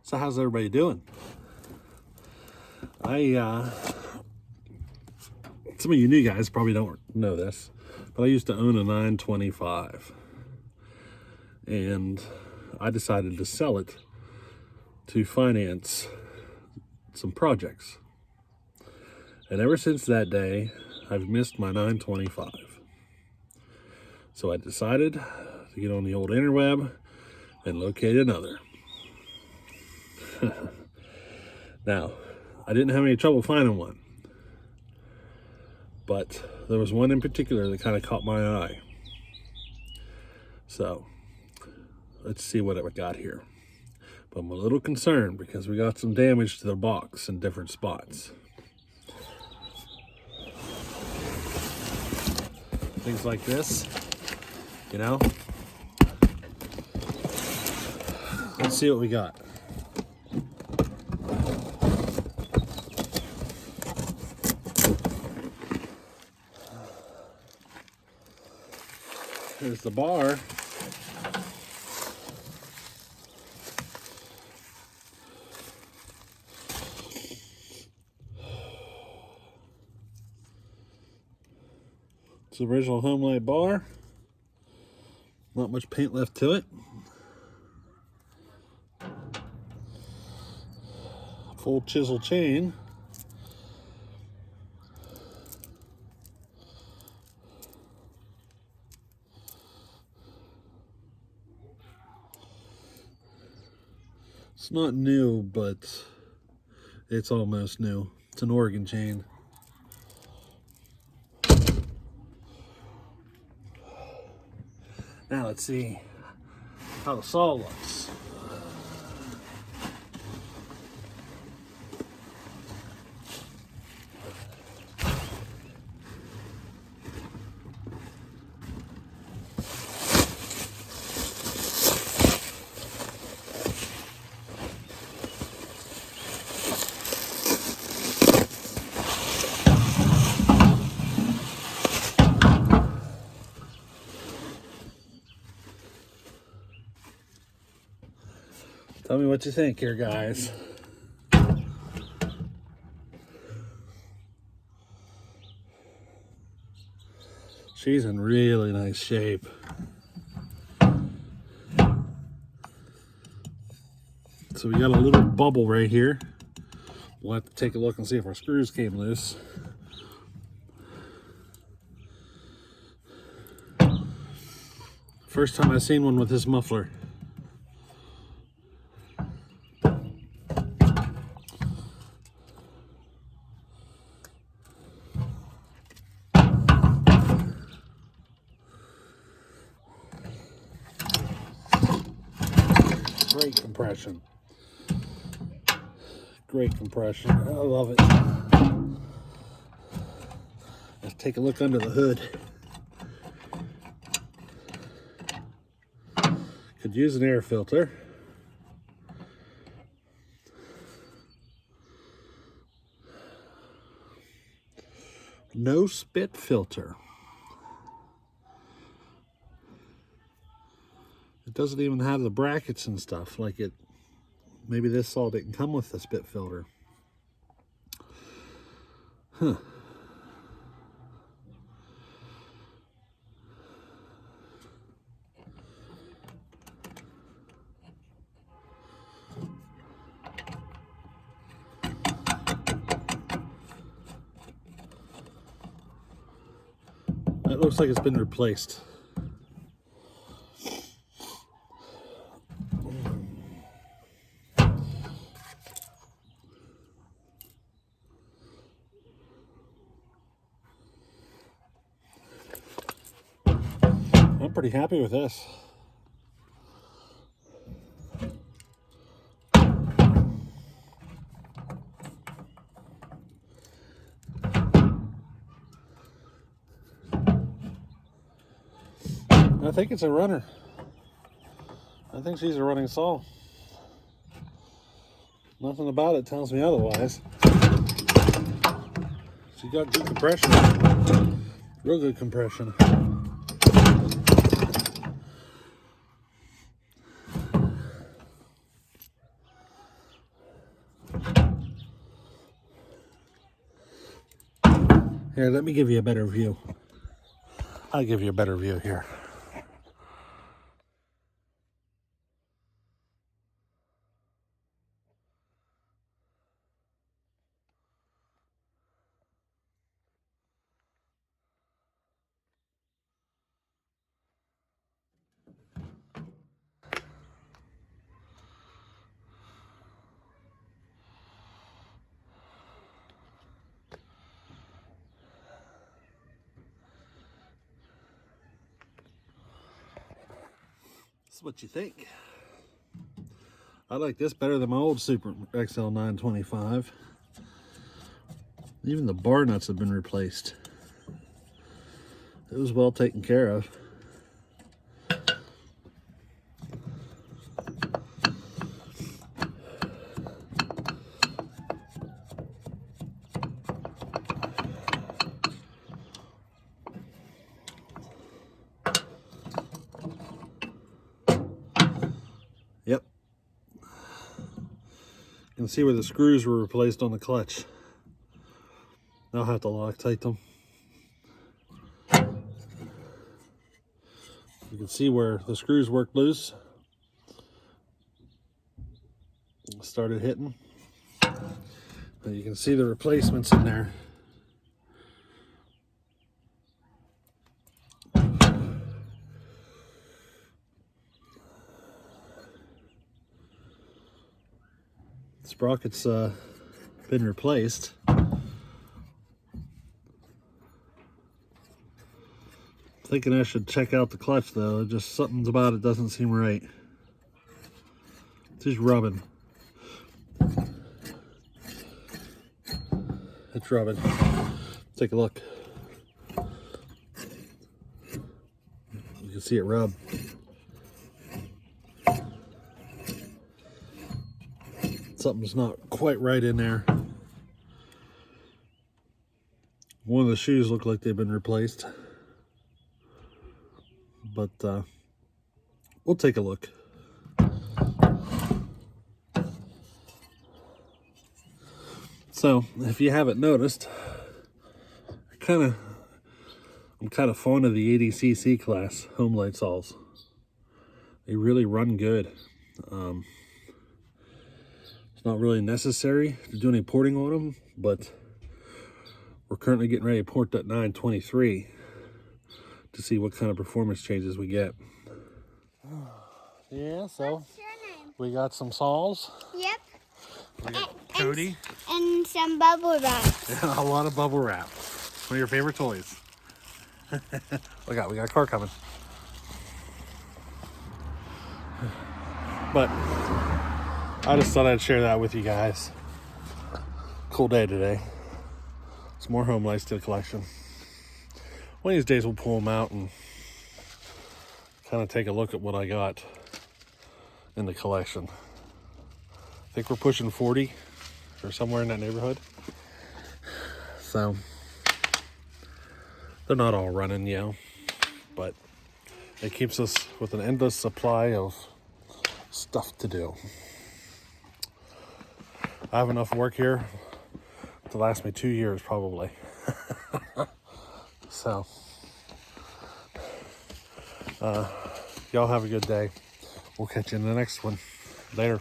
So how's everybody doing? Some of you new guys probably don't know this, but I used to own a 925, and I decided to sell it to finance some projects. And ever since that day, I've missed my 925. So I decided to get on the old interweb and locate another. Now, I didn't have any trouble finding one, but there was one in particular that kind of caught my eye. So let's see what I got here. But I'm a little concerned because we got some damage to the box in different spots. Things like this, you know. Let's see what we got. Here's the bar. It's the original Homelite bar. Not much paint left to it. Full chisel chain. It's not new, but it's almost new. It's an Oregon chain. Now let's see how the saw looks. Tell me what you think here, guys. She's in really nice shape. So we got a little bubble right here. We'll have to take a look and see if our screws came loose. First time I've seen one with this muffler. Great compression. Great compression. I love it. Let's take a look under the hood. Could use an air filter. No spit filter. It doesn't even have the brackets and stuff like it. Maybe this saw didn't come with the spit filter. Huh. That looks like it's been replaced. I'm pretty happy with this. I think it's a runner. I think she's a running saw. Nothing about it tells me otherwise. She got good compression. Real good compression. Here, let me give you a better view. I'll give you a better view here. This is what you think. I like this better than my old Super XL 925. Even the bar nuts have been replaced. It was well taken care of. Yep. You can see where the screws were replaced on the clutch. Now I'll have to Loctite them. You can see where the screws worked loose. Started hitting. And you can see the replacements in there. Sprocket's been replaced. Thinking I should check out the clutch though. Just something about it doesn't seem right. It's just rubbing. It's rubbing. Take a look. You can see it rub. Something's not quite right in there. One of the shoes look like they've been replaced. But we'll take a look. So, if you haven't noticed, I'm kind of fond of the 80cc class Homelite saws. They really run good. It's not really necessary to do any porting on them, but we're currently getting ready to port that 923 to see what kind of performance changes we get. Yeah, so What's your name? we got some saws. Yep. We got Cody. And some bubble wrap. A lot of bubble wrap. One of your favorite toys. We got a car coming. But I just thought I'd share that with you guys. Cool day today. Some more Homelites to the collection. One of these days we'll pull them out and kind of take a look at what I got in the collection. I think we're pushing 40 or somewhere in that neighborhood. So they're not all running, you know, but it keeps us with an endless supply of stuff to do. I have enough work here to last me 2 years probably. So y'all have a good day. We'll catch you in the next one. Later.